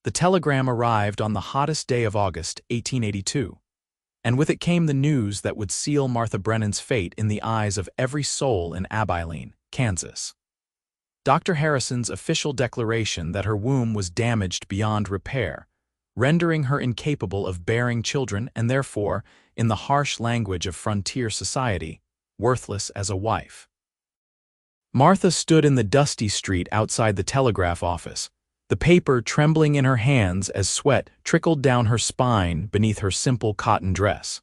The telegram arrived on the hottest day of August, 1882, and with it came the news that would seal Martha Brennan's fate in the eyes of every soul in Abilene, Kansas. Dr. Harrison's official declaration that her womb was damaged beyond repair, rendering her incapable of bearing children and therefore, in the harsh language of frontier society, worthless as a wife. Martha stood in the dusty street outside the telegraph office, the paper trembling in her hands as sweat trickled down her spine beneath her simple cotton dress.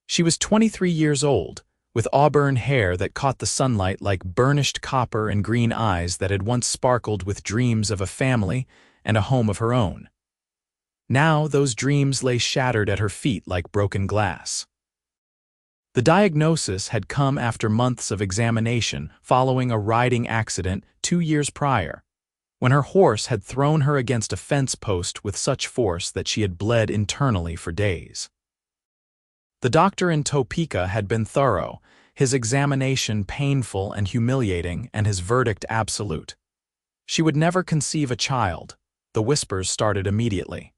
She was 23 years old, with auburn hair that caught the sunlight like burnished copper and green eyes that had once sparkled with dreams of a family and a home of her own. Now those dreams lay shattered at her feet like broken glass. The diagnosis had come after months of examination following a riding accident 2 years prior, when her horse had thrown her against a fence post with such force that she had bled internally for days. The doctor in Topeka had been thorough, his examination painful and humiliating, and his verdict absolute. She would never conceive a child. The whispers started immediately.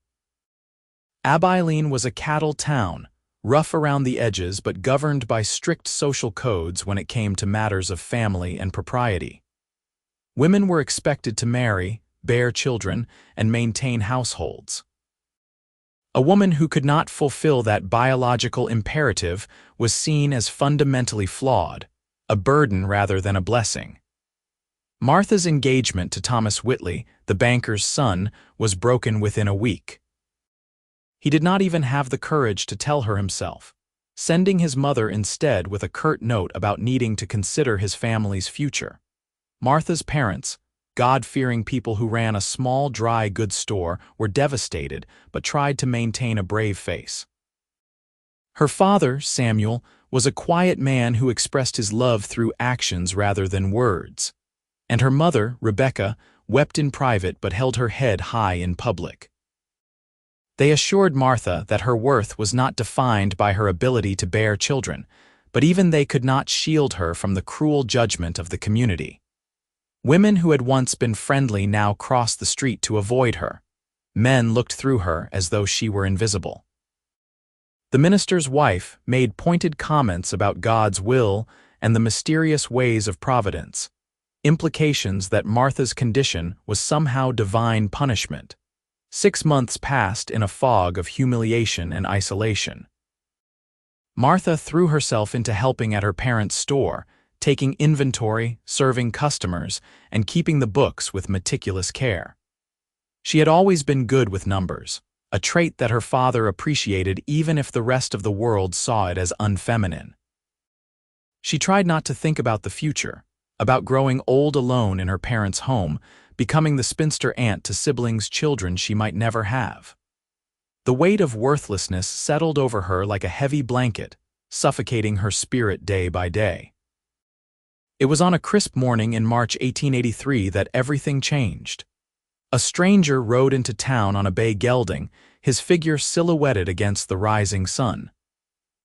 Abilene was a cattle town, rough around the edges but governed by strict social codes when it came to matters of family and propriety. Women were expected to marry, bear children, and maintain households. A woman who could not fulfill that biological imperative was seen as fundamentally flawed, a burden rather than a blessing. Martha's engagement to Thomas Whitley, the banker's son, was broken within a week. He did not even have the courage to tell her himself, sending his mother instead with a curt note about needing to consider his family's future. Martha's parents, God-fearing people who ran a small dry goods store, were devastated but tried to maintain a brave face. Her father, Samuel, was a quiet man who expressed his love through actions rather than words, and her mother, Rebecca, wept in private but held her head high in public. They assured Martha that her worth was not defined by her ability to bear children, but even they could not shield her from the cruel judgment of the community. Women who had once been friendly now crossed the street to avoid her. Men looked through her as though she were invisible. The minister's wife made pointed comments about God's will and the mysterious ways of providence, implications that Martha's condition was somehow divine punishment. 6 months passed in a fog of humiliation and isolation. Martha threw herself into helping at her parents' store, taking inventory, serving customers, and keeping the books with meticulous care. She had always been good with numbers, a trait that her father appreciated even if the rest of the world saw it as unfeminine. She tried not to think about the future, about growing old alone in her parents' home, becoming the spinster aunt to siblings' children she might never have. The weight of worthlessness settled over her like a heavy blanket, suffocating her spirit day by day. It was on a crisp morning in March 1883 that everything changed. A stranger rode into town on a bay gelding, his figure silhouetted against the rising sun.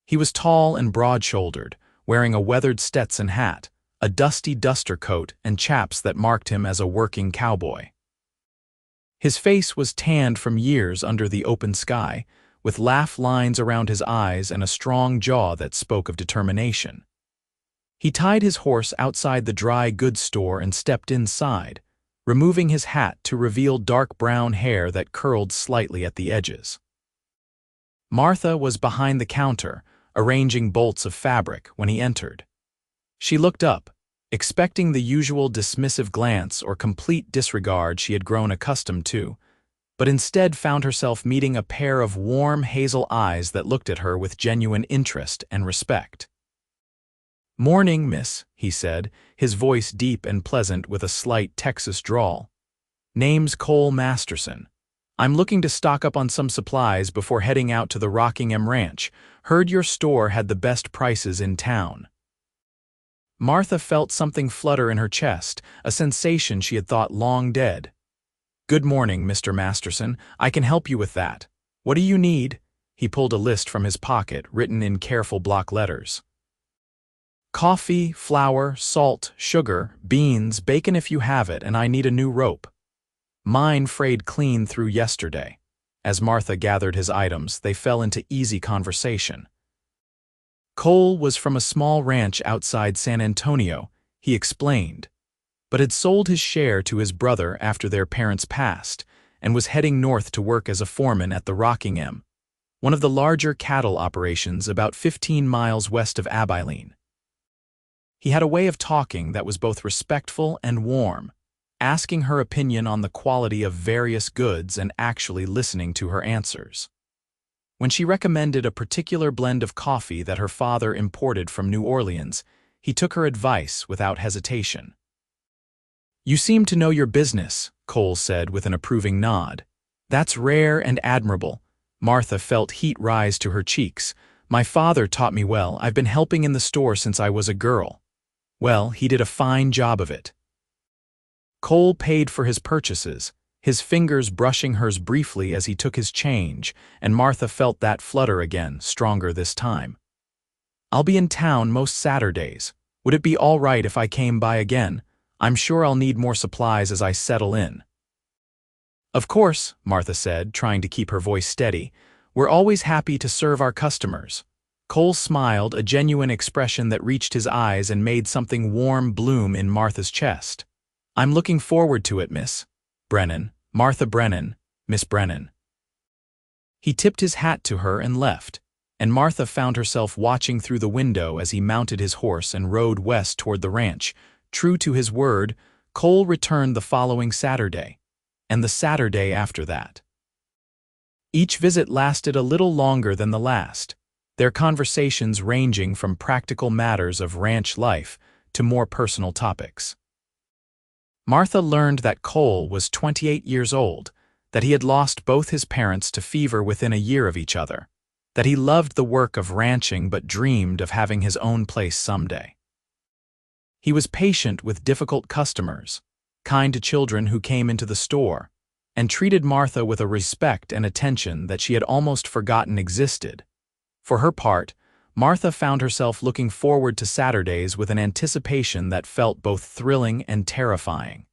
He was tall and broad-shouldered, wearing a weathered Stetson hat, a dusty duster coat, and chaps that marked him as a working cowboy. His face was tanned from years under the open sky, with laugh lines around his eyes and a strong jaw that spoke of determination. He tied his horse outside the dry goods store and stepped inside, removing his hat to reveal dark brown hair that curled slightly at the edges. Martha was behind the counter, arranging bolts of fabric, when he entered. She looked up, expecting the usual dismissive glance or complete disregard she had grown accustomed to, but instead found herself meeting a pair of warm hazel eyes that looked at her with genuine interest and respect. "Morning, miss," he said, his voice deep and pleasant with a slight Texas drawl. "Name's Cole Masterson. I'm looking to stock up on some supplies before heading out to the Rockingham Ranch. Heard your store had the best prices in town." Martha felt something flutter in her chest, a sensation she had thought long dead. "Good morning, Mr. Masterson. I can help you with that. What do you need?" He pulled a list from his pocket, written in careful block letters. "Coffee, flour, salt, sugar, beans, bacon if you have it, and I need a new rope." Mine frayed clean through yesterday. As Martha gathered his items, they fell into easy conversation. Cole was from a small ranch outside San Antonio, he explained, but had sold his share to his brother after their parents passed, and was heading north to work as a foreman at the Rocking M, one of the larger cattle operations about 15 miles west of Abilene. He had a way of talking that was both respectful and warm, asking her opinion on the quality of various goods and actually listening to her answers. When she recommended a particular blend of coffee that her father imported from New Orleans, he took her advice without hesitation. "You seem to know your business," Cole said with an approving nod. "That's rare and admirable." Martha felt heat rise to her cheeks. "My father taught me well. I've been helping in the store since I was a girl." "Well, he did a fine job of it." Cole paid for his purchases, his fingers brushing hers briefly as he took his change, and Martha felt that flutter again, stronger this time. "I'll be in town most Saturdays. Would it be all right if I came by again? I'm sure I'll need more supplies as I settle in." "Of course," Martha said, trying to keep her voice steady. "We're always happy to serve our customers." Cole smiled, a genuine expression that reached his eyes and made something warm bloom in Martha's chest. "I'm looking forward to it, Miss Brennan. Martha Brennan, Miss Brennan." He tipped his hat to her and left, and Martha found herself watching through the window as he mounted his horse and rode west toward the ranch. True to his word, Cole returned the following Saturday, and the Saturday after that. Each visit lasted a little longer than the last, their conversations ranging from practical matters of ranch life to more personal topics. Martha learned that Cole was 28 years old, that he had lost both his parents to fever within a year of each other, that he loved the work of ranching but dreamed of having his own place someday. He was patient with difficult customers, kind to children who came into the store, and treated Martha with a respect and attention that she had almost forgotten existed. For her part, Martha found herself looking forward to Saturdays with an anticipation that felt both thrilling and terrifying.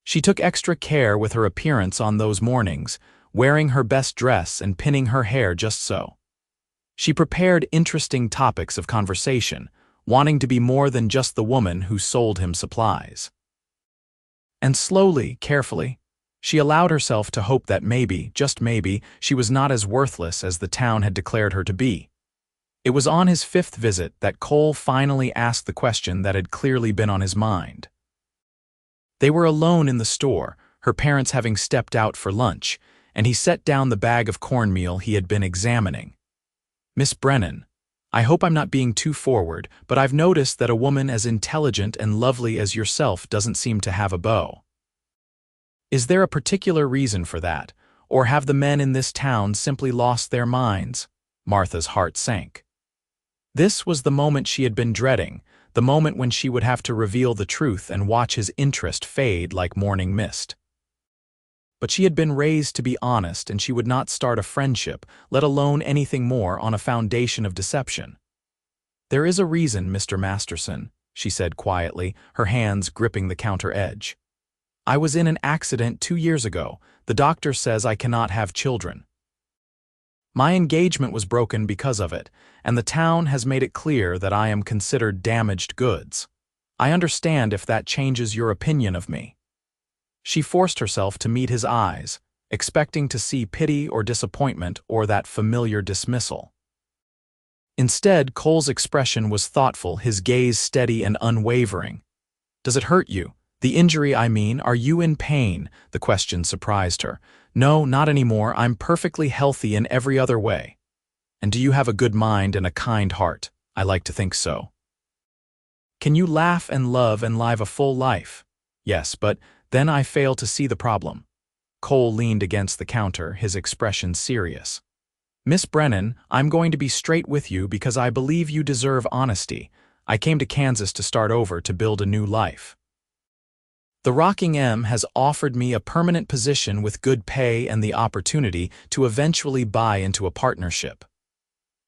She took extra care with her appearance on those mornings, wearing her best dress and pinning her hair just so. She prepared interesting topics of conversation, wanting to be more than just the woman who sold him supplies. And slowly, carefully, she allowed herself to hope that maybe, just maybe, she was not as worthless as the town had declared her to be. It was on his 5th visit that Cole finally asked the question that had clearly been on his mind. They were alone in the store, her parents having stepped out for lunch, and he set down the bag of cornmeal he had been examining. "Miss Brennan, I hope I'm not being too forward, but I've noticed that a woman as intelligent and lovely as yourself doesn't seem to have a beau. Is there a particular reason for that, or have the men in this town simply lost their minds?" Martha's heart sank. This was the moment she had been dreading, the moment when she would have to reveal the truth and watch his interest fade like morning mist. But she had been raised to be honest, and she would not start a friendship, let alone anything more, on a foundation of deception. "There is a reason, Mr. Masterson," she said quietly, her hands gripping the counter edge. "I was in an accident 2 years ago. The doctor says I cannot have children. My engagement was broken because of it, and the town has made it clear that I am considered damaged goods. I understand if that changes your opinion of me." She forced herself to meet his eyes, expecting to see pity or disappointment or that familiar dismissal. Instead, Cole's expression was thoughtful, his gaze steady and unwavering. "Does it hurt you? The injury, I mean. Are you in pain?" The question surprised her. "No, not anymore. I'm perfectly healthy in every other way." "And do you have a good mind and a kind heart?" "I like to think so." "Can you laugh and love and live a full life?" "Yes, but then I fail to see the problem." Cole leaned against the counter, his expression serious. "Miss Brennan, I'm going to be straight with you because I believe you deserve honesty. I came to Kansas to start over, to build a new life. The Rocking M has offered me a permanent position with good pay and the opportunity to eventually buy into a partnership.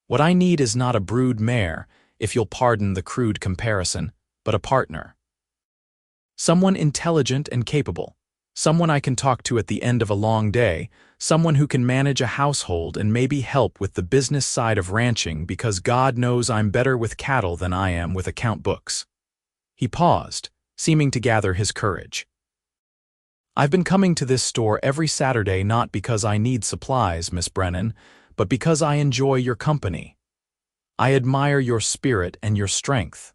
What I need is not a brood mare, if you'll pardon the crude comparison, but a partner. Someone intelligent and capable, Someone I can talk to at the end of a long day, someone who can manage a household and maybe help with the business side of ranching because God knows I'm better with cattle than I am with account books. He paused, seeming to gather his courage. I've been coming to this store every Saturday not because I need supplies, Miss Brennan, but because I enjoy your company. I admire your spirit and your strength.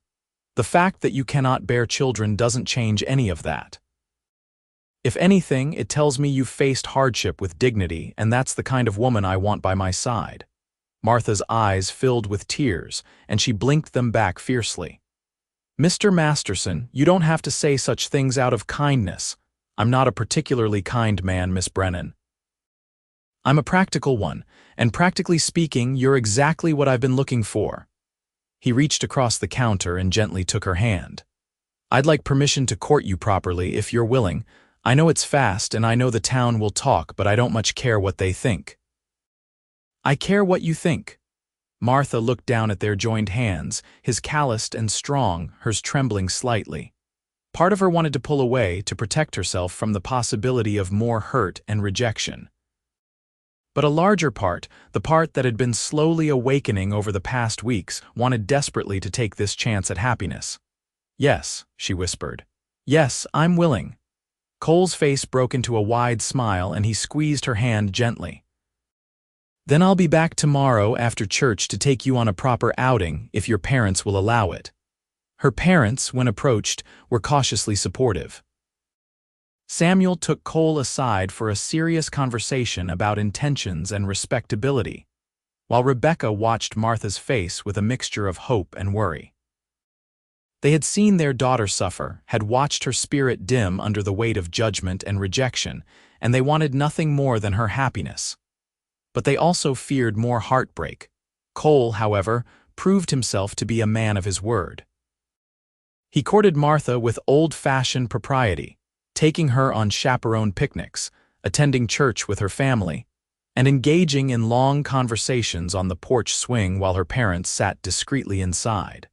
The fact that you cannot bear children doesn't change any of that. If anything, it tells me you've faced hardship with dignity, and that's the kind of woman I want by my side. Martha's eyes filled with tears, and she blinked them back fiercely. Mr. Masterson, you don't have to say such things out of kindness. I'm not a particularly kind man, Miss Brennan. I'm a practical one, and practically speaking, you're exactly what I've been looking for. He reached across the counter and gently took her hand. I'd like permission to court you properly, if you're willing. I know it's fast and I know the town will talk, but I don't much care what they think. I care what you think. Martha looked down at their joined hands, his calloused and strong, hers trembling slightly. Part of her wanted to pull away to protect herself from the possibility of more hurt and rejection. But a larger part, the part that had been slowly awakening over the past weeks, wanted desperately to take this chance at happiness. Yes, she whispered. Yes, I'm willing. Cole's face broke into a wide smile and he squeezed her hand gently. Then I'll be back tomorrow after church to take you on a proper outing if your parents will allow it. Her parents, when approached, were cautiously supportive. Samuel took Cole aside for a serious conversation about intentions and respectability, while Rebecca watched Martha's face with a mixture of hope and worry. They had seen their daughter suffer, had watched her spirit dim under the weight of judgment and rejection, and they wanted nothing more than her happiness. But they also feared more heartbreak. Cole, however, proved himself to be a man of his word. He courted Martha with old-fashioned propriety, taking her on chaperone picnics, attending church with her family, and engaging in long conversations on the porch swing while her parents sat discreetly inside.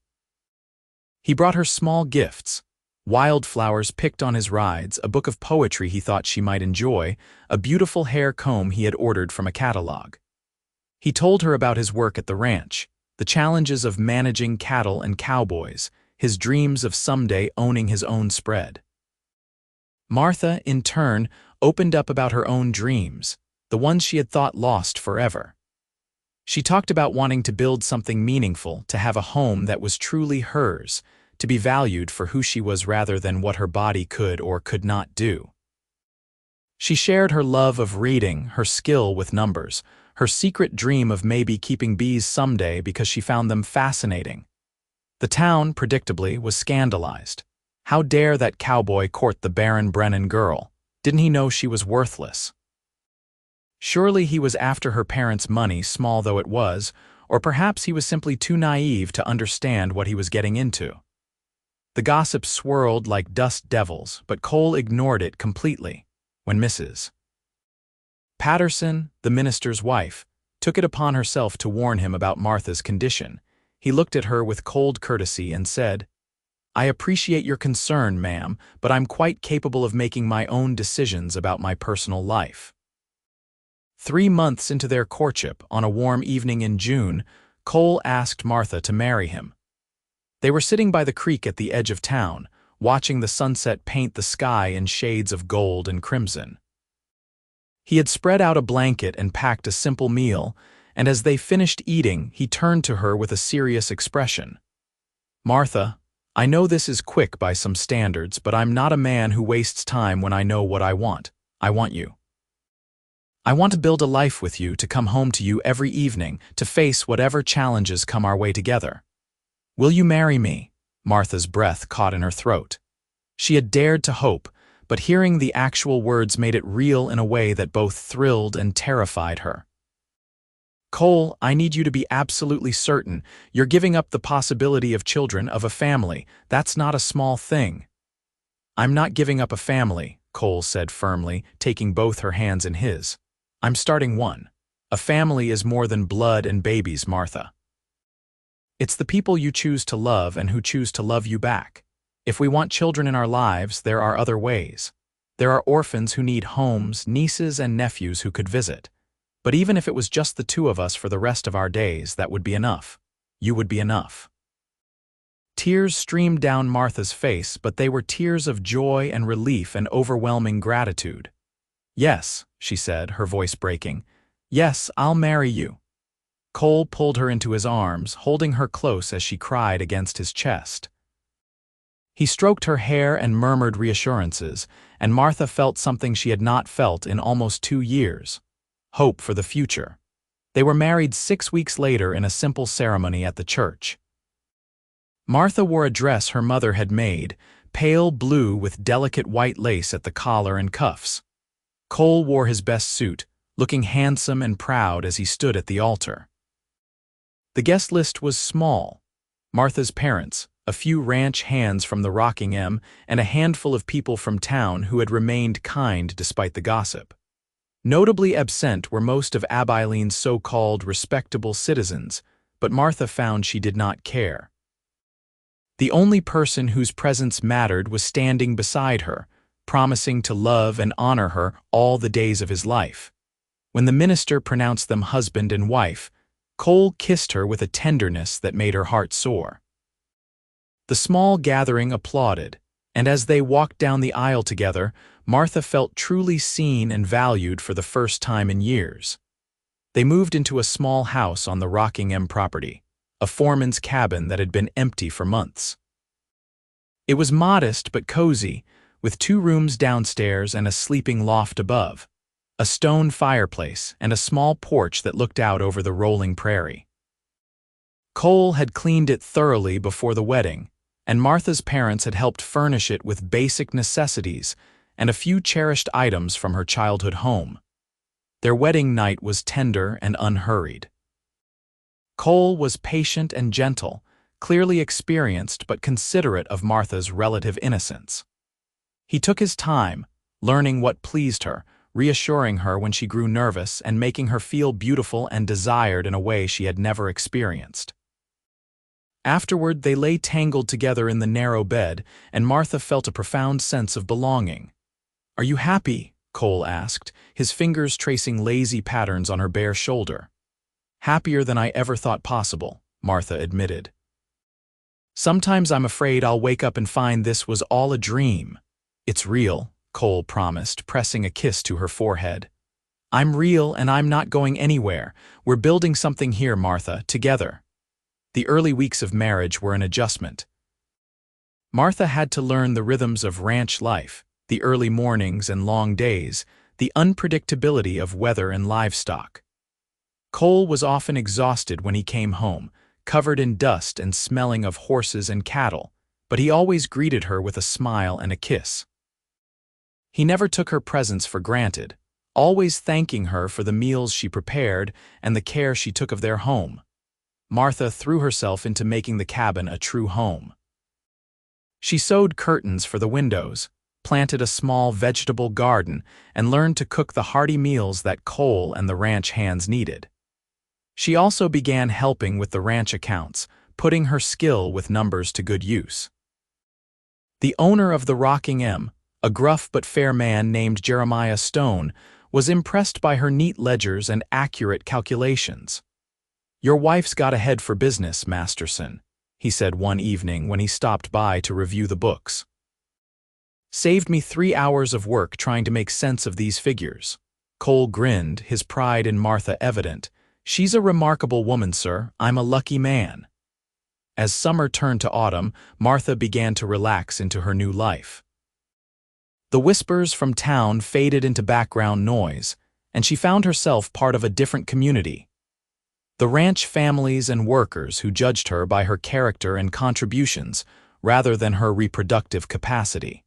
He brought her small gifts, wildflowers picked on his rides, a book of poetry he thought she might enjoy, a beautiful hair comb he had ordered from a catalog. He told her about his work at the ranch, the challenges of managing cattle and cowboys, his dreams of someday owning his own spread. Martha, in turn, opened up about her own dreams, the ones she had thought lost forever. She talked about wanting to build something meaningful, to have a home that was truly hers, to be valued for who she was rather than what her body could or could not do. She shared her love of reading, her skill with numbers, her secret dream of maybe keeping bees someday because she found them fascinating. The town, predictably, was scandalized. How dare that cowboy court the Barren Brennan girl? Didn't he know she was worthless? Surely he was after her parents' money, small though it was, or perhaps he was simply too naive to understand what he was getting into. The gossip swirled like dust devils, but Cole ignored it completely when Mrs. Patterson, the minister's wife, took it upon herself to warn him about Martha's condition. He looked at her with cold courtesy and said, I appreciate your concern, ma'am, but I'm quite capable of making my own decisions about my personal life. 3 months into their courtship, on a warm evening in June, Cole asked Martha to marry him. They were sitting by the creek at the edge of town, watching the sunset paint the sky in shades of gold and crimson. He had spread out a blanket and packed a simple meal, and as they finished eating, he turned to her with a serious expression. Martha, I know this is quick by some standards, but I'm not a man who wastes time when I know what I want. I want you. I want to build a life with you, to come home to you every evening, to face whatever challenges come our way together. Will you marry me? Martha's breath caught in her throat. She had dared to hope, but hearing the actual words made it real in a way that both thrilled and terrified her. Cole, I need you to be absolutely certain. You're giving up the possibility of children, of a family. That's not a small thing. I'm not giving up a family, Cole said firmly, taking both her hands in his. I'm starting one. A family is more than blood and babies, Martha. It's the people you choose to love and who choose to love you back. If we want children in our lives, there are other ways. There are orphans who need homes, nieces and nephews who could visit. But even if it was just the two of us for the rest of our days, that would be enough. You would be enough." Tears streamed down Martha's face, but they were tears of joy and relief and overwhelming gratitude. "Yes," she said, her voice breaking. "Yes, I'll marry you." Cole pulled her into his arms, holding her close as she cried against his chest. He stroked her hair and murmured reassurances, and Martha felt something she had not felt in almost 2 years. Hope for the future. They were married 6 weeks later in a simple ceremony at the church. Martha wore a dress her mother had made, pale blue with delicate white lace at the collar and cuffs. Cole wore his best suit, looking handsome and proud as he stood at the altar. The guest list was small. Martha's parents, a few ranch hands from the Rockingham, and a handful of people from town who had remained kind despite the gossip. Notably absent were most of Abilene's so-called respectable citizens, but Martha found she did not care. The only person whose presence mattered was standing beside her, promising to love and honor her all the days of his life. When the minister pronounced them husband and wife, Cole kissed her with a tenderness that made her heart soar. The small gathering applauded, and as they walked down the aisle together, Martha felt truly seen and valued for the first time in years. They moved into a small house on the Rockingham property, a foreman's cabin that had been empty for months. It was modest but cozy, with 2 rooms downstairs and a sleeping loft above, a stone fireplace, and a small porch that looked out over the rolling prairie. Cole had cleaned it thoroughly before the wedding, and Martha's parents had helped furnish it with basic necessities and a few cherished items from her childhood home. Their wedding night was tender and unhurried. Cole was patient and gentle, clearly experienced but considerate of Martha's relative innocence. He took his time, learning what pleased her, reassuring her when she grew nervous and making her feel beautiful and desired in a way she had never experienced. Afterward, they lay tangled together in the narrow bed, and Martha felt a profound sense of belonging. "Are you happy?" Cole asked, his fingers tracing lazy patterns on her bare shoulder. "Happier than I ever thought possible," Martha admitted. "Sometimes I'm afraid I'll wake up and find this was all a dream." "It's real," Cole promised, pressing a kiss to her forehead. "I'm real and I'm not going anywhere. We're building something here, Martha, together." The early weeks of marriage were an adjustment. Martha had to learn the rhythms of ranch life, the early mornings and long days, the unpredictability of weather and livestock. Cole was often exhausted when he came home, covered in dust and smelling of horses and cattle, but he always greeted her with a smile and a kiss. He never took her presence for granted, always thanking her for the meals she prepared and the care she took of their home. Martha threw herself into making the cabin a true home. She sewed curtains for the windows, planted a small vegetable garden, and learned to cook the hearty meals that Cole and the ranch hands needed. She also began helping with the ranch accounts, putting her skill with numbers to good use. The owner of the Rockingham, a gruff but fair man named Jeremiah Stone, was impressed by her neat ledgers and accurate calculations. "Your wife's got a head for business, Masterson," he said one evening when he stopped by to review the books. "Saved me 3 hours of work trying to make sense of these figures." Cole grinned, his pride in Martha evident. "She's a remarkable woman, sir. I'm a lucky man." As summer turned to autumn, Martha began to relax into her new life. The whispers from town faded into background noise, and she found herself part of a different community. The ranch families and workers who judged her by her character and contributions rather than her reproductive capacity.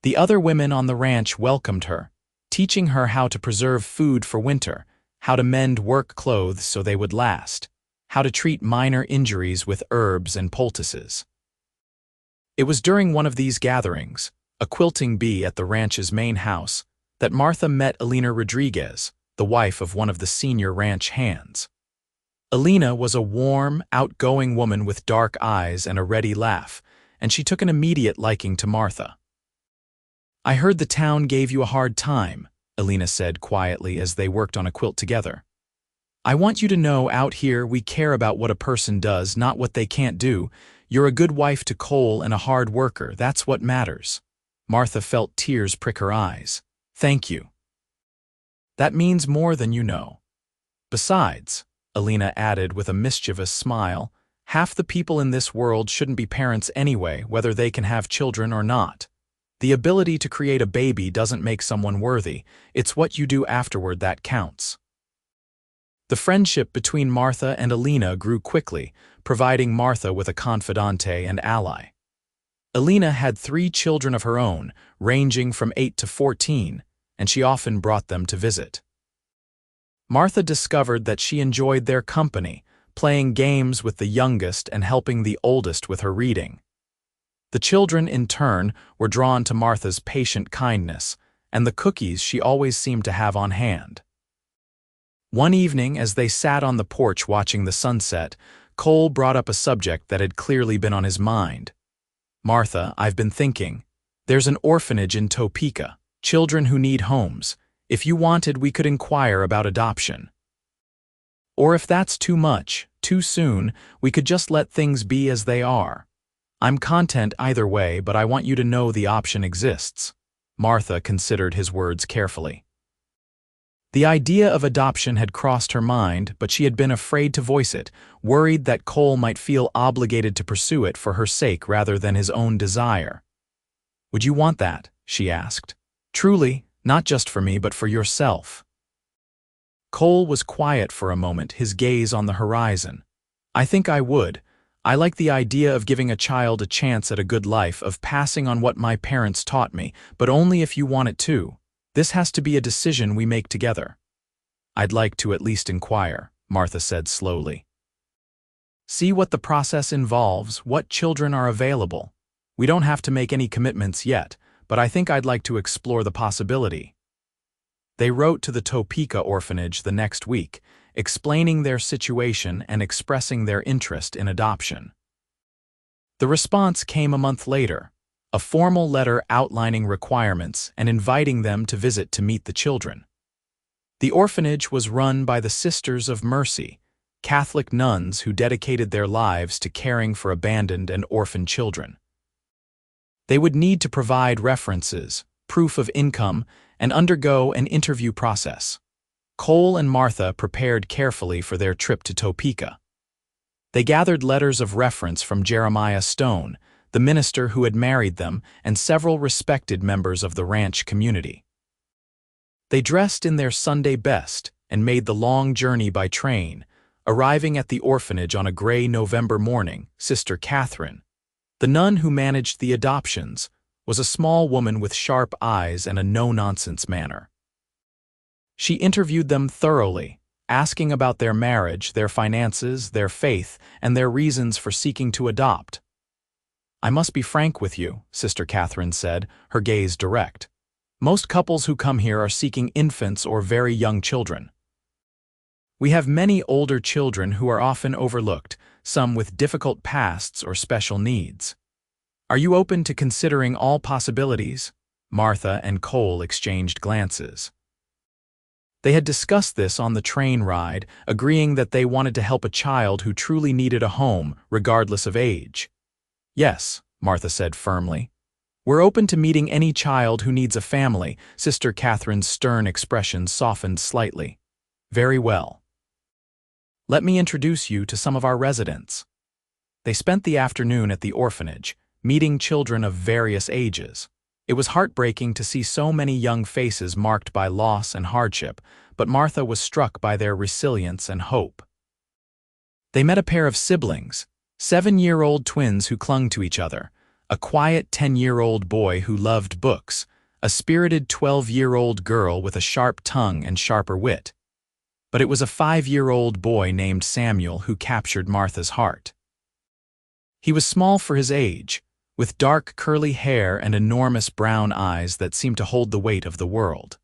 The other women on the ranch welcomed her, teaching her how to preserve food for winter, how to mend work clothes so they would last, how to treat minor injuries with herbs and poultices. It was during one of these gatherings, a quilting bee at the ranch's main house, that Martha met Elena Rodriguez, the wife of one of the senior ranch hands. Elena was a warm, outgoing woman with dark eyes and a ready laugh, and she took an immediate liking to Martha. I heard the town gave you a hard time, Alina said quietly as they worked on a quilt together. I want you to know out here we care about what a person does, not what they can't do. You're a good wife to Cole and a hard worker, that's what matters. Martha felt tears prick her eyes. Thank you. That means more than you know. Besides, Alina added with a mischievous smile, half the people in this world shouldn't be parents anyway, whether they can have children or not. The ability to create a baby doesn't make someone worthy, it's what you do afterward that counts. The friendship between Martha and Alina grew quickly, providing Martha with a confidante and ally. Alina had 3 children of her own, ranging from 8 to 14, and she often brought them to visit. Martha discovered that she enjoyed their company, playing games with the youngest and helping the oldest with her reading. The children, in turn, were drawn to Martha's patient kindness and the cookies she always seemed to have on hand. One evening, as they sat on the porch watching the sunset, Cole brought up a subject that had clearly been on his mind. Martha, I've been thinking. There's an orphanage in Topeka, children who need homes. If you wanted, we could inquire about adoption. Or if that's too much, too soon, we could just let things be as they are. I'm content either way, but I want you to know the option exists. Martha considered his words carefully. The idea of adoption had crossed her mind, but she had been afraid to voice it, worried that Cole might feel obligated to pursue it for her sake rather than his own desire. Would you want that? She asked. Truly, not just for me, but for yourself. Cole was quiet for a moment, his gaze on the horizon. I think I would. I like the idea of giving a child a chance at a good life, of passing on what my parents taught me, but only if you want it too. This has to be a decision we make together. I'd like to at least inquire, Martha said slowly. See what the process involves, what children are available. We don't have to make any commitments yet, but I think I'd like to explore the possibility. They wrote to the Topeka orphanage the next week, explaining their situation and expressing their interest in adoption. The response came a month later, a formal letter outlining requirements and inviting them to visit to meet the children. The orphanage was run by the Sisters of Mercy, Catholic nuns who dedicated their lives to caring for abandoned and orphaned children. They would need to provide references, proof of income, and undergo an interview process. Cole and Martha prepared carefully for their trip to Topeka. They gathered letters of reference from Jeremiah Stone, the minister who had married them, and several respected members of the ranch community. They dressed in their Sunday best and made the long journey by train, arriving at the orphanage on a gray November morning. Sister Catherine, the nun who managed the adoptions, was a small woman with sharp eyes and a no-nonsense manner. She interviewed them thoroughly, asking about their marriage, their finances, their faith, and their reasons for seeking to adopt. I must be frank with you, Sister Catherine said, her gaze direct. Most couples who come here are seeking infants or very young children. We have many older children who are often overlooked, some with difficult pasts or special needs. Are you open to considering all possibilities? Martha and Cole exchanged glances. They had discussed this on the train ride, agreeing that they wanted to help a child who truly needed a home, regardless of age. Yes, Martha said firmly. We're open to meeting any child who needs a family. Sister Catherine's stern expression softened slightly. Very well. Let me introduce you to some of our residents. They spent the afternoon at the orphanage, meeting children of various ages. It was heartbreaking to see so many young faces marked by loss and hardship, but Martha was struck by their resilience and hope. They met a pair of siblings, 7-year-old twins who clung to each other, a quiet 10-year-old boy who loved books, a spirited 12-year-old girl with a sharp tongue and sharper wit. But it was a 5-year-old boy named Samuel who captured Martha's heart. He was small for his age, with dark curly hair and enormous brown eyes that seemed to hold the weight of the world.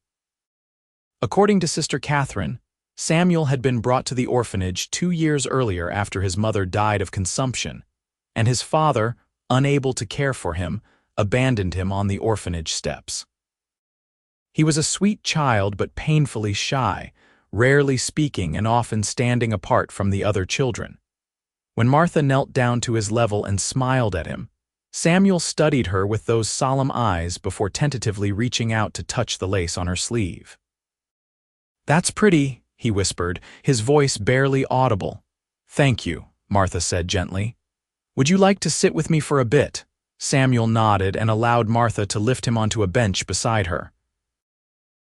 According to Sister Catherine, Samuel had been brought to the orphanage 2 years earlier after his mother died of consumption, and his father, unable to care for him, abandoned him on the orphanage steps. He was a sweet child but painfully shy, rarely speaking and often standing apart from the other children. When Martha knelt down to his level and smiled at him, Samuel studied her with those solemn eyes before tentatively reaching out to touch the lace on her sleeve. "That's pretty," he whispered, his voice barely audible. "Thank you," Martha said gently. "Would you like to sit with me for a bit?" Samuel nodded and allowed Martha to lift him onto a bench beside her.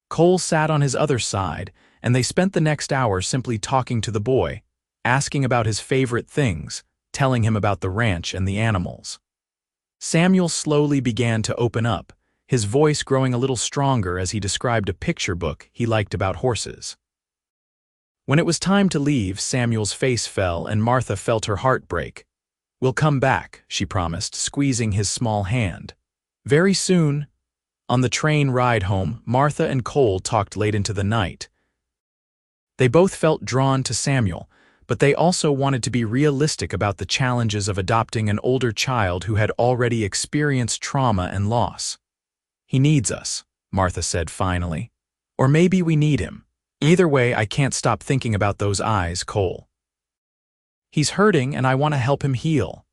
Cole sat on his other side, and they spent the next hour simply talking to the boy, asking about his favorite things, telling him about the ranch and the animals. Samuel slowly began to open up, his voice growing a little stronger as he described a picture book he liked about horses. When it was time to leave, Samuel's face fell and Martha felt her heart break. "We'll come back," she promised, squeezing his small hand. "Very soon." On the train ride home, Martha and Cole talked late into the night. They both felt drawn to Samuel, but they also wanted to be realistic about the challenges of adopting an older child who had already experienced trauma and loss. "He needs us," Martha said finally. "Or maybe we need him. Either way, I can't stop thinking about those eyes, Cole. He's hurting and I want to help him heal.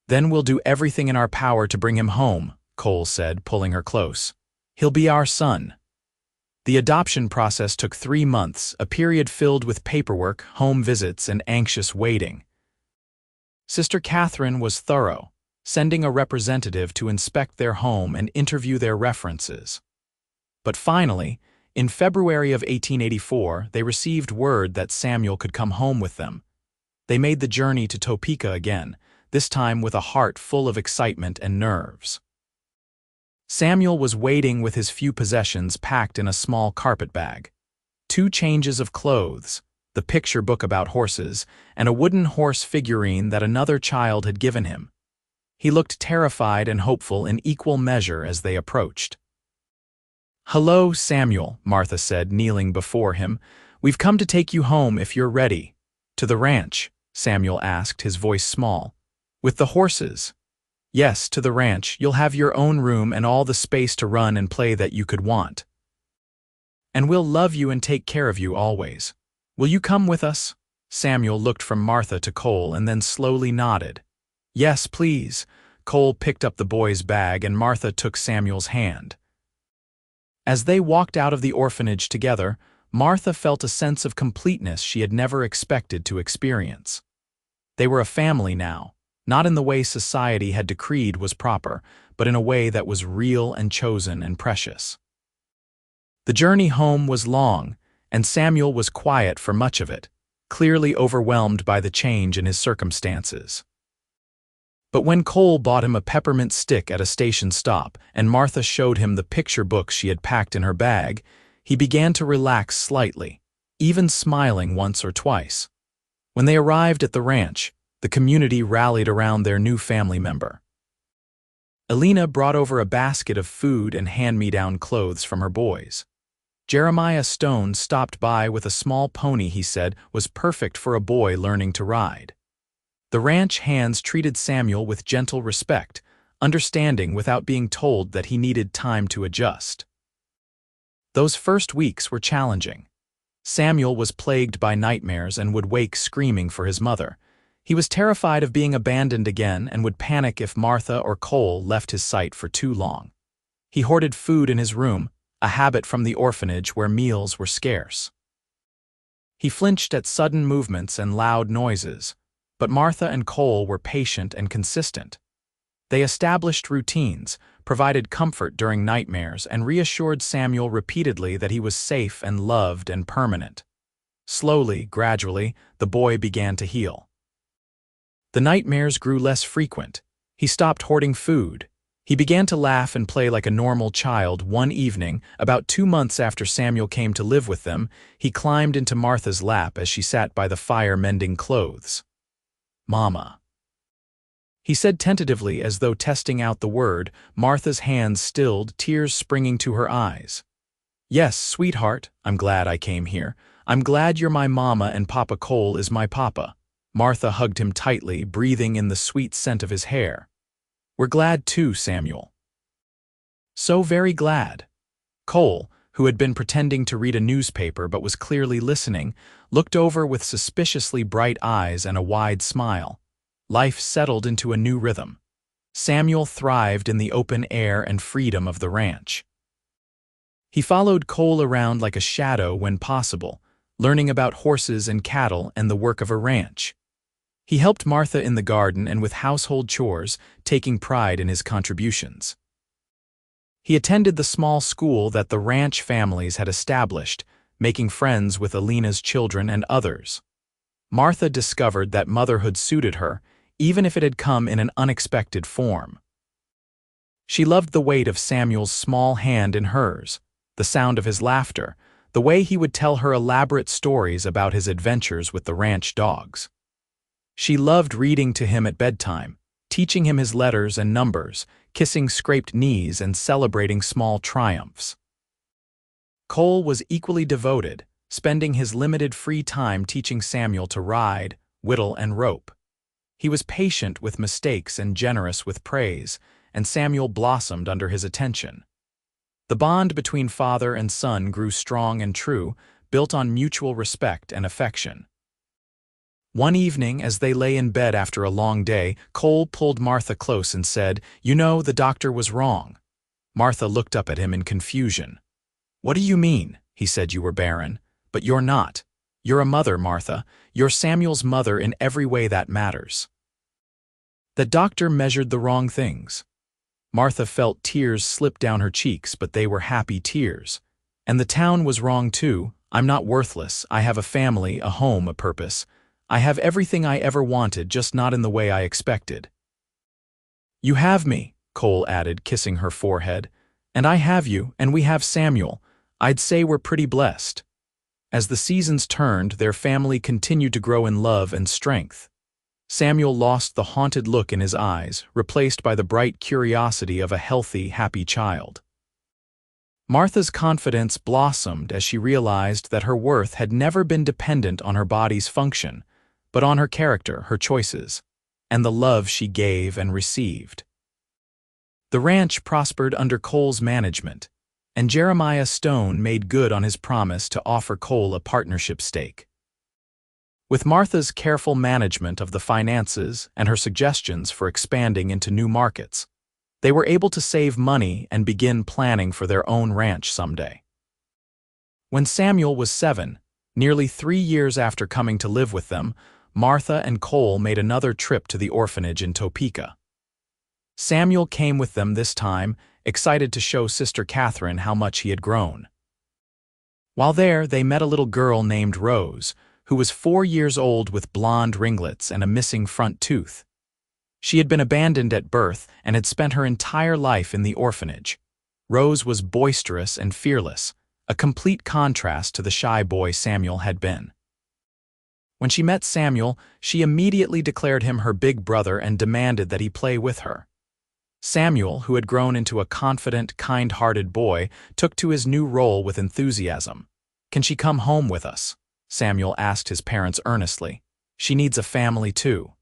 Then we'll do everything in our power to bring him home," Cole said, pulling her close. "He'll be our son." The adoption process took 3 months, a period filled with paperwork, home visits, and anxious waiting. Sister Catherine was thorough, sending a representative to inspect their home and interview their references. But finally, in February of 1884, they received word that Samuel could come home with them. They made the journey to Topeka again, this time with a heart full of excitement and nerves. Samuel was waiting with his few possessions packed in a small carpet bag. 2 changes of clothes, the picture book about horses, and a wooden horse figurine that another child had given him. He looked terrified and hopeful in equal measure as they approached. "Hello, Samuel," Martha said, kneeling before him. "We've come to take you home if you're ready." "To the ranch?" Samuel asked, his voice small. "With the horses?" "Yes, to the ranch. You'll have your own room and all the space to run and play that you could want. And we'll love you and take care of you always. Will you come with us?" Samuel looked from Martha to Cole and then slowly nodded. "Yes, please." Cole picked up the boy's bag and Martha took Samuel's hand. As they walked out of the orphanage together, Martha felt a sense of completeness she had never expected to experience. They were a family now, not in the way society had decreed was proper, but in a way that was real and chosen and precious. The journey home was long, and Samuel was quiet for much of it, clearly overwhelmed by the change in his circumstances. But when Cole bought him a peppermint stick at a station stop and Martha showed him the picture books she had packed in her bag, he began to relax slightly, even smiling once or twice. When they arrived at the ranch, the community rallied around their new family member. Elena brought over a basket of food and hand-me-down clothes from her boys. Jeremiah Stone stopped by with a small pony he said was perfect for a boy learning to ride. The ranch hands treated Samuel with gentle respect, understanding without being told that he needed time to adjust. Those first weeks were challenging. Samuel was plagued by nightmares and would wake screaming for his mother. He was terrified of being abandoned again and would panic if Martha or Cole left his sight for too long. He hoarded food in his room, a habit from the orphanage where meals were scarce. He flinched at sudden movements and loud noises, but Martha and Cole were patient and consistent. They established routines, provided comfort during nightmares, and reassured Samuel repeatedly that he was safe and loved and permanent. Slowly, gradually, the boy began to heal. The nightmares grew less frequent. He stopped hoarding food. He began to laugh and play like a normal child. One evening, about 2 months after Samuel came to live with them, he climbed into Martha's lap as she sat by the fire mending clothes. "Mama," he said tentatively as though testing out the word. Martha's hands stilled, tears springing to her eyes. "Yes, sweetheart, I'm glad I came here. I'm glad you're my mama and Papa Cole is my papa." Martha hugged him tightly, breathing in the sweet scent of his hair. "We're glad too, Samuel." "So very glad." Cole, who had been pretending to read a newspaper but was clearly listening, looked over with suspiciously bright eyes and a wide smile. Life settled into a new rhythm. Samuel thrived in the open air and freedom of the ranch. He followed Cole around like a shadow when possible, learning about horses and cattle and the work of a ranch. He helped Martha in the garden and with household chores, taking pride in his contributions. He attended the small school that the ranch families had established, making friends with Alina's children and others. Martha discovered that motherhood suited her, even if it had come in an unexpected form. She loved the weight of Samuel's small hand in hers, the sound of his laughter, the way he would tell her elaborate stories about his adventures with the ranch dogs. She loved reading to him at bedtime, teaching him his letters and numbers, kissing scraped knees and celebrating small triumphs. Cole was equally devoted, spending his limited free time teaching Samuel to ride, whittle, and rope. He was patient with mistakes and generous with praise, and Samuel blossomed under his attention. The bond between father and son grew strong and true, built on mutual respect and affection. One evening, as they lay in bed after a long day, Cole pulled Martha close and said, "You know, the doctor was wrong." Martha looked up at him in confusion. "What do you mean?" He said. "You were barren. But you're not. You're a mother, Martha. You're Samuel's mother in every way that matters." The doctor measured the wrong things. Martha felt tears slip down her cheeks, but they were happy tears. And the town was wrong too. I'm not worthless. I have a family, a home, a purpose. I have everything I ever wanted, just not in the way I expected. "You have me," Cole added, kissing her forehead. "And I have you, and we have Samuel. I'd say we're pretty blessed." As the seasons turned, their family continued to grow in love and strength. Samuel lost the haunted look in his eyes, replaced by the bright curiosity of a healthy, happy child. Martha's confidence blossomed as she realized that her worth had never been dependent on her body's function, but on her character, her choices, and the love she gave and received. The ranch prospered under Cole's management, and Jeremiah Stone made good on his promise to offer Cole a partnership stake. With Martha's careful management of the finances and her suggestions for expanding into new markets, they were able to save money and begin planning for their own ranch someday. When Samuel was 7, nearly 3 years after coming to live with them, Martha and Cole made another trip to the orphanage in Topeka. Samuel came with them this time, excited to show Sister Catherine how much he had grown. While there, they met a little girl named Rose, who was 4 years old with blonde ringlets and a missing front tooth. She had been abandoned at birth and had spent her entire life in the orphanage. Rose was boisterous and fearless, a complete contrast to the shy boy Samuel had been. When she met Samuel, she immediately declared him her big brother and demanded that he play with her. Samuel, who had grown into a confident, kind-hearted boy, took to his new role with enthusiasm. "Can she come home with us?" Samuel asked his parents earnestly. "She needs a family too."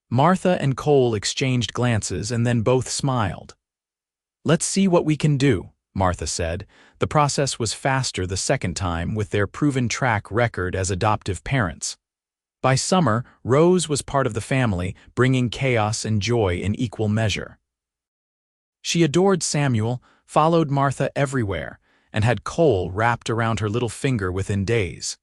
Martha and Cole exchanged glances and then both smiled. "Let's see what we can do," Martha said. The process was faster the second time with their proven track record as adoptive parents. By summer, Rose was part of the family, bringing chaos and joy in equal measure. She adored Samuel, followed Martha everywhere, and had Cole wrapped around her little finger within days.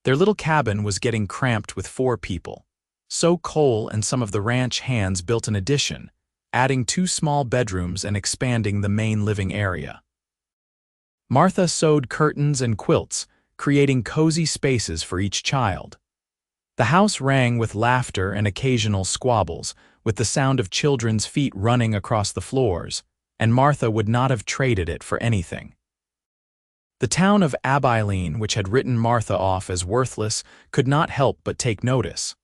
Their little cabin was getting cramped with 4 people, so Cole and some of the ranch hands built an addition, adding 2 small bedrooms and expanding the main living area. Martha sewed curtains and quilts, creating cozy spaces for each child. The house rang with laughter and occasional squabbles, with the sound of children's feet running across the floors, and Martha would not have traded it for anything. The town of Abilene, which had written Martha off as worthless, could not help but take notice.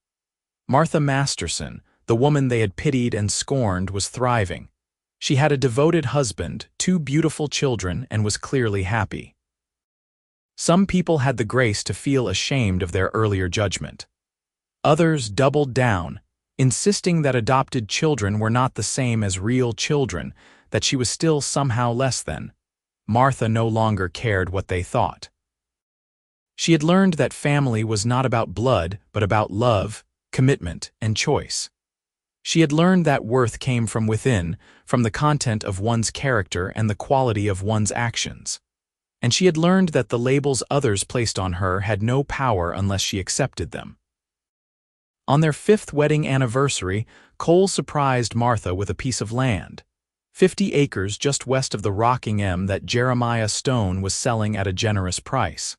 Martha Masterson, the woman they had pitied and scorned, was thriving. She had a devoted husband, 2 beautiful children, and was clearly happy. Some people had the grace to feel ashamed of their earlier judgment. Others doubled down, insisting that adopted children were not the same as real children, that she was still somehow less than. Martha no longer cared what they thought. She had learned that family was not about blood, but about love, commitment, and choice. She had learned that worth came from within, from the content of one's character and the quality of one's actions. And she had learned that the labels others placed on her had no power unless she accepted them. On their 5th wedding anniversary, Cole surprised Martha with a piece of land, 50 acres just west of the Rockingham that Jeremiah Stone was selling at a generous price.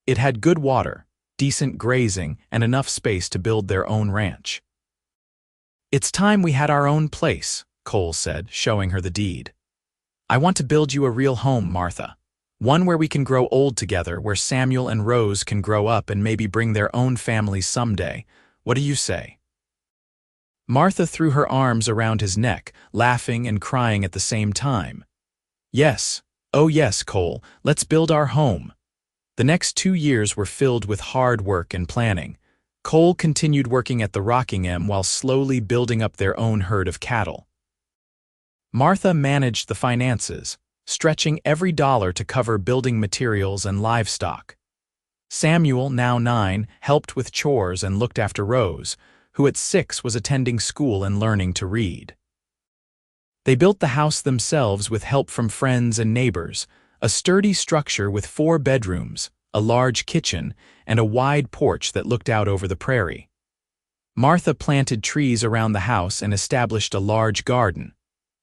It had good water, decent grazing, and enough space to build their own ranch. "It's time we had our own place," Cole said, showing her the deed. "I want to build you a real home, Martha. One where we can grow old together, where Samuel and Rose can grow up and maybe bring their own families someday. What do you say?" Martha threw her arms around his neck, laughing and crying at the same time. "Yes, oh yes, Cole, let's build our home." The next 2 years were filled with hard work and planning. Cole continued working at the Rockingham while slowly building up their own herd of cattle. Martha managed the finances, stretching every dollar to cover building materials and livestock. Samuel, now 9, helped with chores and looked after Rose, who at 6 was attending school and learning to read. They built the house themselves with help from friends and neighbors, a sturdy structure with 4 bedrooms, a large kitchen, and a wide porch that looked out over the prairie. Martha planted trees around the house and established a large garden.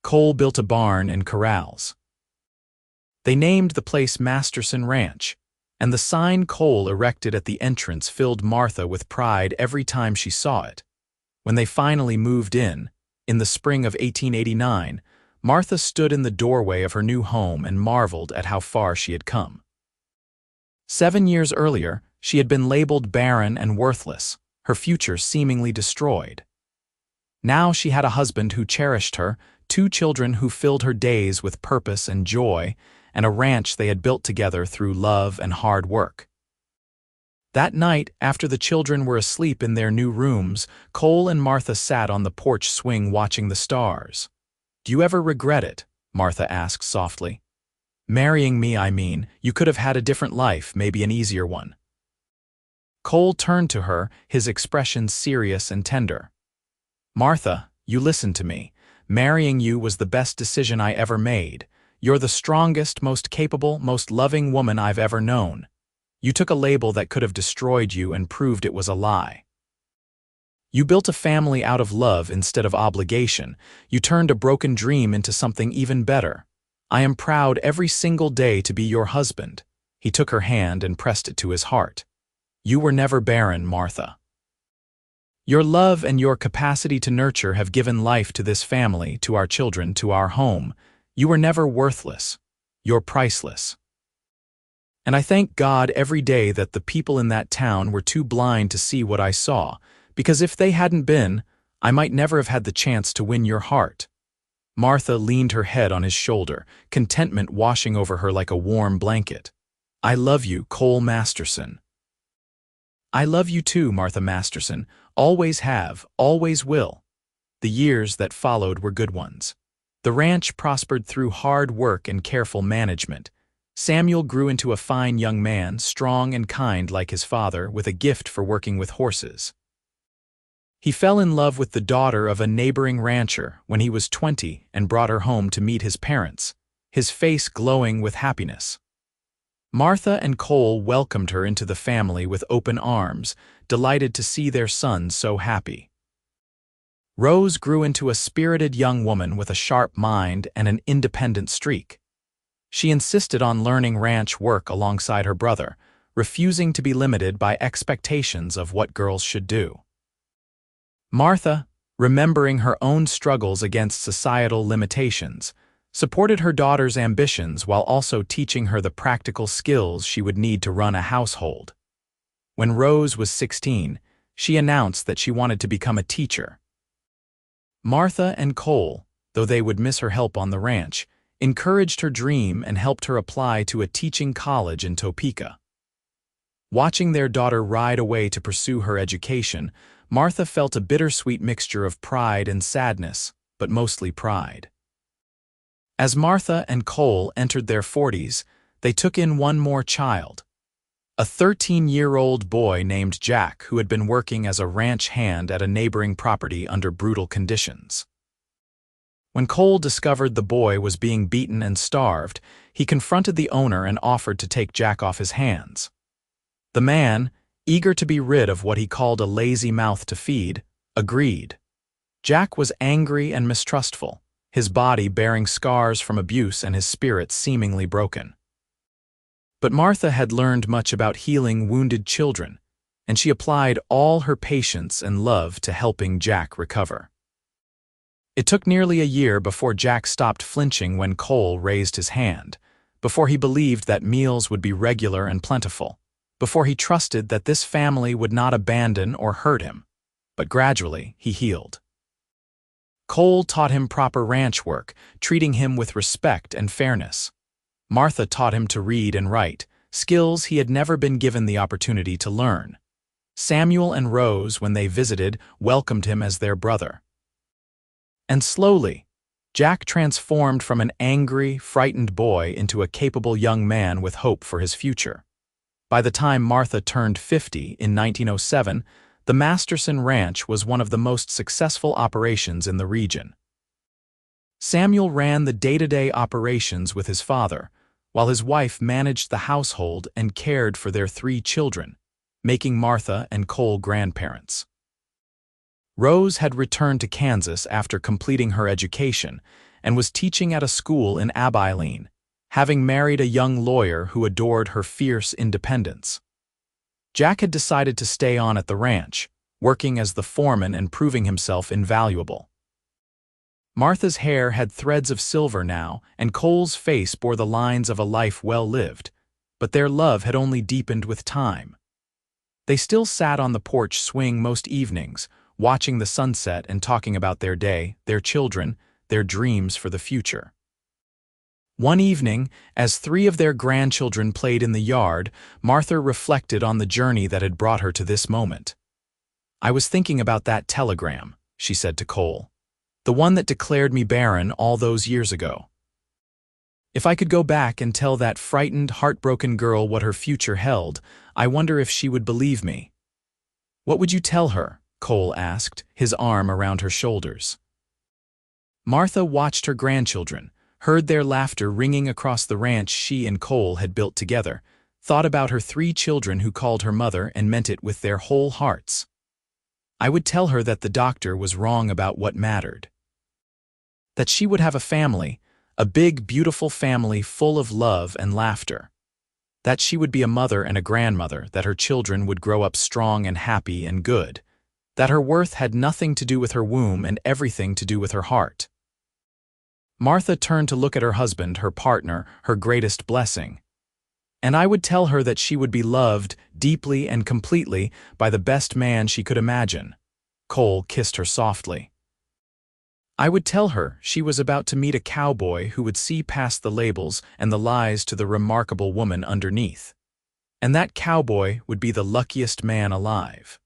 Cole built a barn and corrals. They named the place Masterson Ranch, and the sign Cole erected at the entrance filled Martha with pride every time she saw it. When they finally moved in the spring of 1889, Martha stood in the doorway of her new home and marveled at how far she had come. 7 years earlier, she had been labeled barren and worthless, her future seemingly destroyed. Now she had a husband who cherished her, 2 children who filled her days with purpose and joy, and a ranch they had built together through love and hard work. That night, after the children were asleep in their new rooms, Cole and Martha sat on the porch swing watching the stars. "Do you ever regret it?" Martha asked softly. "Marrying me, I mean. You could have had a different life, maybe an easier one." Cole turned to her, his expression serious and tender. "Martha, you listen to me. Marrying you was the best decision I ever made. You're the strongest, most capable, most loving woman I've ever known. You took a label that could have destroyed you and proved it was a lie. You built a family out of love instead of obligation. You turned a broken dream into something even better. I am proud every single day to be your husband." He took her hand and pressed it to his heart. "You were never barren, Martha. Your love and your capacity to nurture have given life to this family, to our children, to our home. You were never worthless. You're priceless. And I thank God every day that the people in that town were too blind to see what I saw, because if they hadn't been, I might never have had the chance to win your heart." Martha leaned her head on his shoulder, contentment washing over her like a warm blanket. "I love you, Cole Masterson." "I love you too, Martha Masterson. Always have, always will." The years that followed were good ones. The ranch prospered through hard work and careful management. Samuel grew into a fine young man, strong and kind like his father, with a gift for working with horses. He fell in love with the daughter of a neighboring rancher when he was 20 and brought her home to meet his parents, his face glowing with happiness. Martha and Cole welcomed her into the family with open arms, delighted to see their son so happy. Rose grew into a spirited young woman with a sharp mind and an independent streak. She insisted on learning ranch work alongside her brother, refusing to be limited by expectations of what girls should do. Martha, remembering her own struggles against societal limitations, supported her daughter's ambitions while also teaching her the practical skills she would need to run a household. When Rose was 16, she announced that she wanted to become a teacher. Martha and Cole, though they would miss her help on the ranch, encouraged her dream and helped her apply to a teaching college in Topeka. Watching their daughter ride away to pursue her education, Martha felt a bittersweet mixture of pride and sadness, but mostly pride. As Martha and Cole entered their 40s, they took in one more child, a 13-year-old boy named Jack who had been working as a ranch hand at a neighboring property under brutal conditions. When Cole discovered the boy was being beaten and starved, he confronted the owner and offered to take Jack off his hands. The man, eager to be rid of what he called a lazy mouth to feed, agreed. Jack was angry and mistrustful, his body bearing scars from abuse and his spirit seemingly broken. But Martha had learned much about healing wounded children, and she applied all her patience and love to helping Jack recover. It took nearly a year before Jack stopped flinching when Cole raised his hand, before he believed that meals would be regular and plentiful, before he trusted that this family would not abandon or hurt him, but gradually he healed. Cole taught him proper ranch work, treating him with respect and fairness. Martha taught him to read and write, skills he had never been given the opportunity to learn. Samuel and Rose, when they visited, welcomed him as their brother. And slowly, Jack transformed from an angry, frightened boy into a capable young man with hope for his future. By the time Martha turned 50 in 1907, the Masterson Ranch was one of the most successful operations in the region. Samuel ran the day-to-day operations with his father, while his wife managed the household and cared for their 3 children, making Martha and Cole grandparents. Rose had returned to Kansas after completing her education and was teaching at a school in Abilene, having married a young lawyer who adored her fierce independence. Jack had decided to stay on at the ranch, working as the foreman and proving himself invaluable. Martha's hair had threads of silver now, and Cole's face bore the lines of a life well lived, but their love had only deepened with time. They still sat on the porch swing most evenings, watching the sunset and talking about their day, their children, their dreams for the future. One evening, as 3 of their grandchildren played in the yard, Martha reflected on the journey that had brought her to this moment. "I was thinking about that telegram," she said to Cole. "The one that declared me barren all those years ago. If I could go back and tell that frightened, heartbroken girl what her future held, I wonder if she would believe me." "What would you tell her?" Cole asked, his arm around her shoulders. Martha watched her grandchildren, heard their laughter ringing across the ranch she and Cole had built together, thought about her 3 children who called her mother and meant it with their whole hearts. "I would tell her that the doctor was wrong about what mattered. That she would have a family, a big, beautiful family full of love and laughter. That she would be a mother and a grandmother, that her children would grow up strong and happy and good. That her worth had nothing to do with her womb and everything to do with her heart." Martha turned to look at her husband, her partner, her greatest blessing. "And I would tell her that she would be loved, deeply and completely, by the best man she could imagine." Cole kissed her softly. "I would tell her she was about to meet a cowboy who would see past the labels and the lies to the remarkable woman underneath. And that cowboy would be the luckiest man alive."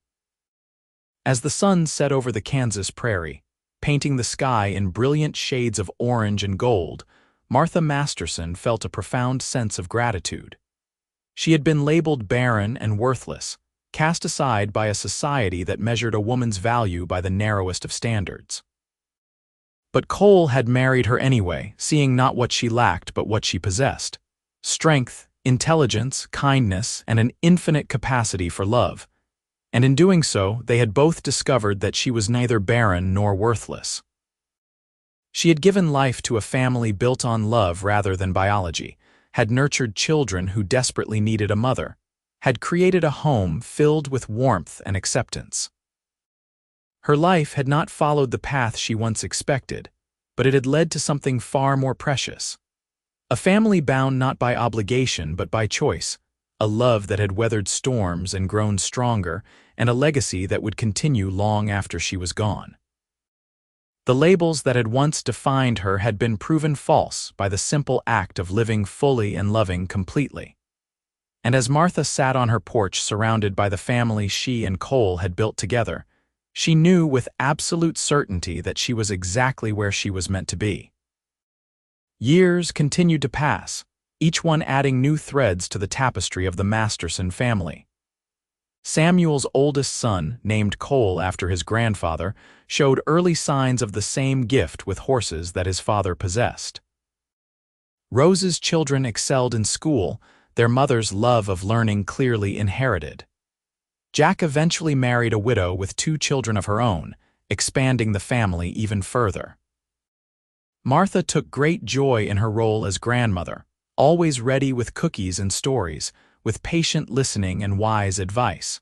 As the sun set over the Kansas prairie, painting the sky in brilliant shades of orange and gold, Martha Masterson felt a profound sense of gratitude. She had been labeled barren and worthless, cast aside by a society that measured a woman's value by the narrowest of standards. But Cole had married her anyway, seeing not what she lacked but what she possessed: strength, intelligence, kindness, and an infinite capacity for love. And in doing so, they had both discovered that she was neither barren nor worthless. She had given life to a family built on love rather than biology, had nurtured children who desperately needed a mother, had created a home filled with warmth and acceptance. Her life had not followed the path she once expected, but it had led to something far more precious. A family bound not by obligation but by choice, a love that had weathered storms and grown stronger, and a legacy that would continue long after she was gone. The labels that had once defined her had been proven false by the simple act of living fully and loving completely. And as Martha sat on her porch surrounded by the family she and Cole had built together, she knew with absolute certainty that she was exactly where she was meant to be. Years continued to pass, each one adding new threads to the tapestry of the Masterson family. Samuel's oldest son, named Cole after his grandfather, showed early signs of the same gift with horses that his father possessed. Rose's children excelled in school, their mother's love of learning clearly inherited. Jack eventually married a widow with 2 children of her own, expanding the family even further. Martha took great joy in her role as grandmother, always ready with cookies and stories, with patient listening and wise advice.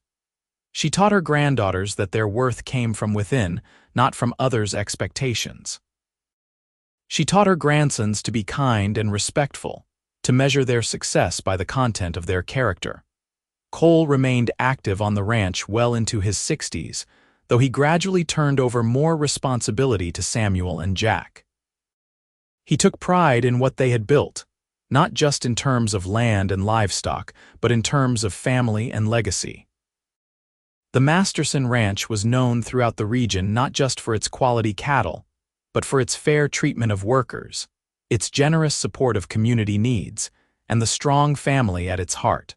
She taught her granddaughters that their worth came from within, not from others' expectations. She taught her grandsons to be kind and respectful, to measure their success by the content of their character. Cole remained active on the ranch well into his 60s, though he gradually turned over more responsibility to Samuel and Jack. He took pride in what they had built, not just in terms of land and livestock, but in terms of family and legacy. The Masterson Ranch was known throughout the region not just for its quality cattle, but for its fair treatment of workers, its generous support of community needs, and the strong family at its heart.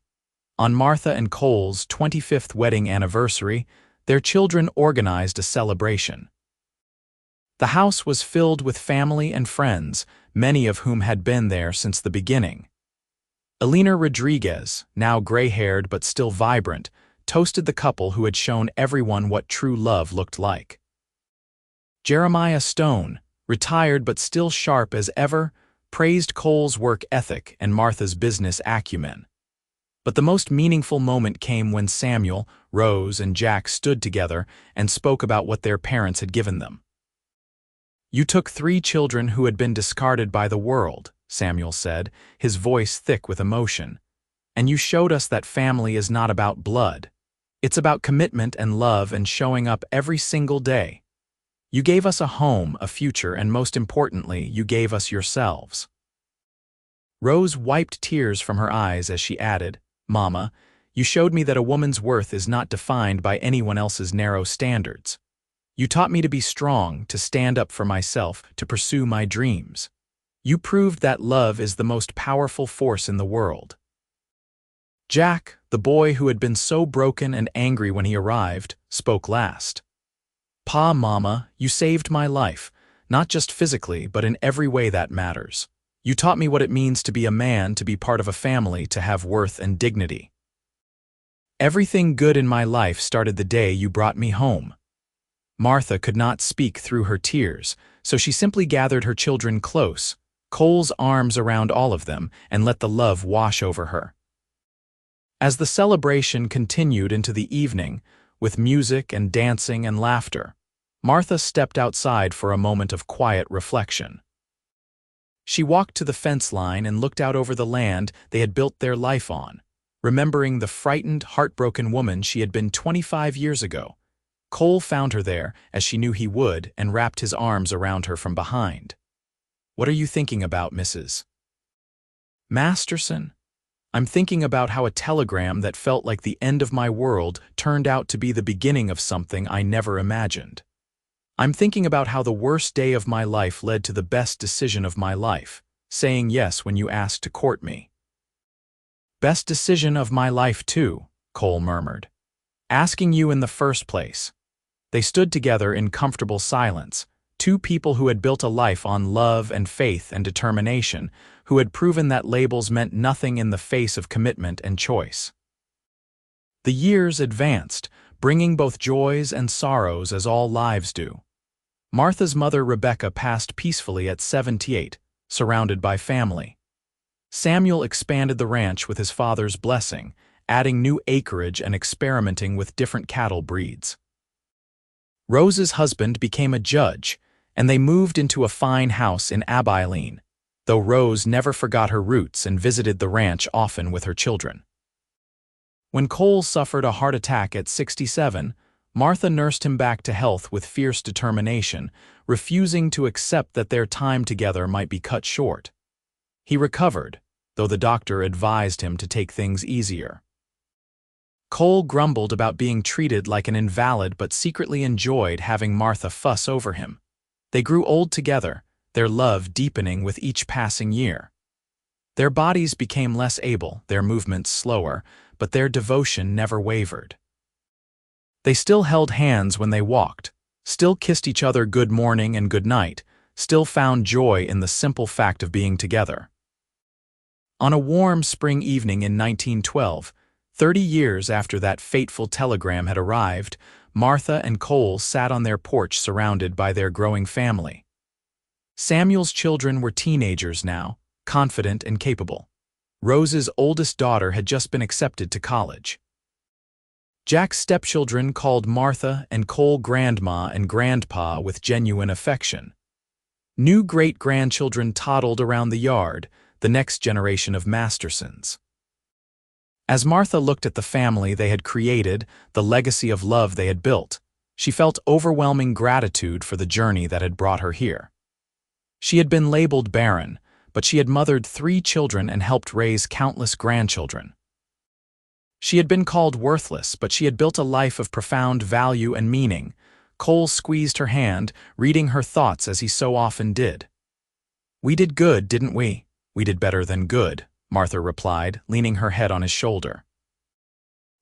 On Martha and Cole's 25th wedding anniversary, their children organized a celebration. The house was filled with family and friends, many of whom had been there since the beginning. Elena Rodriguez, now gray-haired but still vibrant, toasted the couple who had shown everyone what true love looked like. Jeremiah Stone, retired but still sharp as ever, praised Cole's work ethic and Martha's business acumen. But the most meaningful moment came when Samuel, Rose, and Jack stood together and spoke about what their parents had given them. "You took 3 children who had been discarded by the world," Samuel said, his voice thick with emotion. "And you showed us that family is not about blood. It's about commitment and love and showing up every single day. You gave us a home, a future, and most importantly, you gave us yourselves." Rose wiped tears from her eyes as she added, "Mama, you showed me that a woman's worth is not defined by anyone else's narrow standards. You taught me to be strong, to stand up for myself, to pursue my dreams. You proved that love is the most powerful force in the world." Jack, the boy who had been so broken and angry when he arrived, spoke last. "Pa, Mama, you saved my life, not just physically, but in every way that matters. You taught me what it means to be a man, to be part of a family, to have worth and dignity. Everything good in my life started the day you brought me home." Martha could not speak through her tears, so she simply gathered her children close, Cole's arms around all of them, and let the love wash over her. As the celebration continued into the evening, with music and dancing and laughter, Martha stepped outside for a moment of quiet reflection. She walked to the fence line and looked out over the land they had built their life on, remembering the frightened, heartbroken woman she had been 25 years ago. Cole found her there, as she knew he would, and wrapped his arms around her from behind. "What are you thinking about, Mrs. Masterson?" "I'm thinking about how a telegram that felt like the end of my world turned out to be the beginning of something I never imagined. I'm thinking about how the worst day of my life led to the best decision of my life, saying yes when you asked to court me." "Best decision of my life too," Cole murmured. "Asking you in the first place." They stood together in comfortable silence, 2 people who had built a life on love and faith and determination, who had proven that labels meant nothing in the face of commitment and choice. The years advanced, bringing both joys and sorrows as all lives do. Martha's mother Rebecca passed peacefully at 78, surrounded by family. Samuel expanded the ranch with his father's blessing, adding new acreage and experimenting with different cattle breeds. Rose's husband became a judge, and they moved into a fine house in Abilene, though Rose never forgot her roots and visited the ranch often with her children. When Cole suffered a heart attack at 67, Martha nursed him back to health with fierce determination, refusing to accept that their time together might be cut short. He recovered, though the doctor advised him to take things easier. Cole grumbled about being treated like an invalid but secretly enjoyed having Martha fuss over him. They grew old together, their love deepening with each passing year. Their bodies became less able, their movements slower, but their devotion never wavered. They still held hands when they walked, still kissed each other good morning and good night, still found joy in the simple fact of being together. On a warm spring evening in 1912, 30 years after that fateful telegram had arrived, Martha and Cole sat on their porch surrounded by their growing family. Samuel's children were teenagers now, confident and capable. Rose's oldest daughter had just been accepted to college. Jack's stepchildren called Martha and Cole Grandma and Grandpa with genuine affection. New great-grandchildren toddled around the yard, the next generation of Mastersons. As Martha looked at the family they had created, the legacy of love they had built, she felt overwhelming gratitude for the journey that had brought her here. She had been labeled barren, but she had mothered 3 children and helped raise countless grandchildren. She had been called worthless, but she had built a life of profound value and meaning. Cole squeezed her hand, reading her thoughts as he so often did. "We did good, didn't we? We did better than good," Martha replied, leaning her head on his shoulder.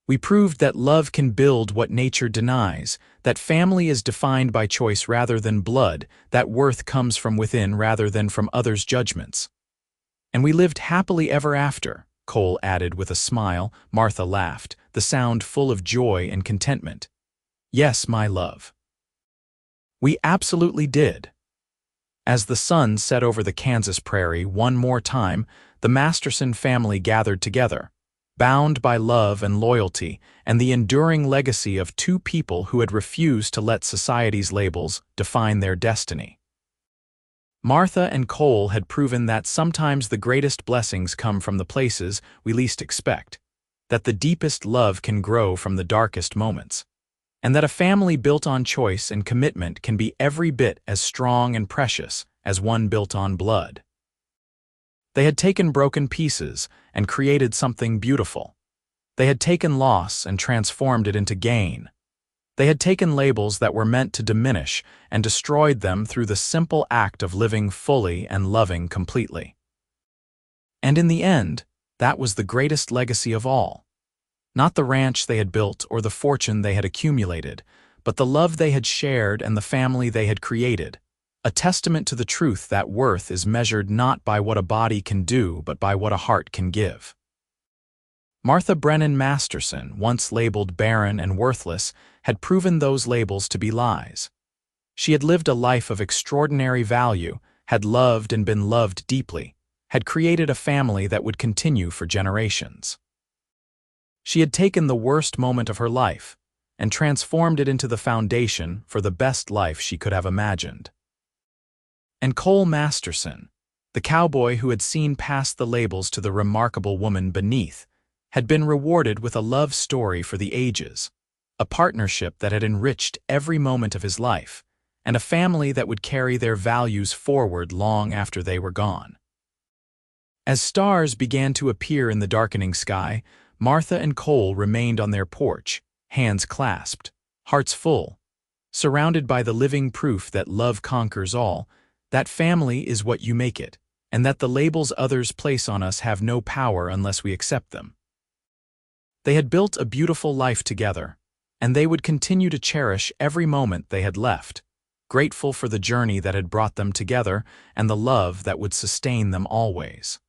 "We proved that love can build what nature denies, that family is defined by choice rather than blood, that worth comes from within rather than from others' judgments. And we lived happily ever after," Cole added with a smile. Martha laughed, the sound full of joy and contentment. "Yes, my love. We absolutely did." As the sun set over the Kansas prairie one more time, the Masterson family gathered together, bound by love and loyalty and the enduring legacy of 2 people who had refused to let society's labels define their destiny. Martha and Cole had proven that sometimes the greatest blessings come from the places we least expect, that the deepest love can grow from the darkest moments, and that a family built on choice and commitment can be every bit as strong and precious as one built on blood. They had taken broken pieces and created something beautiful. They had taken loss and transformed it into gain. They had taken labels that were meant to diminish and destroyed them through the simple act of living fully and loving completely. And in the end, that was the greatest legacy of all. Not the ranch they had built or the fortune they had accumulated, but the love they had shared and the family they had created, a testament to the truth that worth is measured not by what a body can do but by what a heart can give. Martha Brennan Masterson, once labeled barren and worthless, had proven those labels to be lies. She had lived a life of extraordinary value, had loved and been loved deeply, had created a family that would continue for generations. She had taken the worst moment of her life and transformed it into the foundation for the best life she could have imagined. And Cole Masterson, the cowboy who had seen past the labels to the remarkable woman beneath, had been rewarded with a love story for the ages, a partnership that had enriched every moment of his life, and a family that would carry their values forward long after they were gone. As stars began to appear in the darkening sky, Martha and Cole remained on their porch, hands clasped, hearts full, surrounded by the living proof that love conquers all, that family is what you make it, and that the labels others place on us have no power unless we accept them. They had built a beautiful life together, and they would continue to cherish every moment they had left, grateful for the journey that had brought them together and the love that would sustain them always.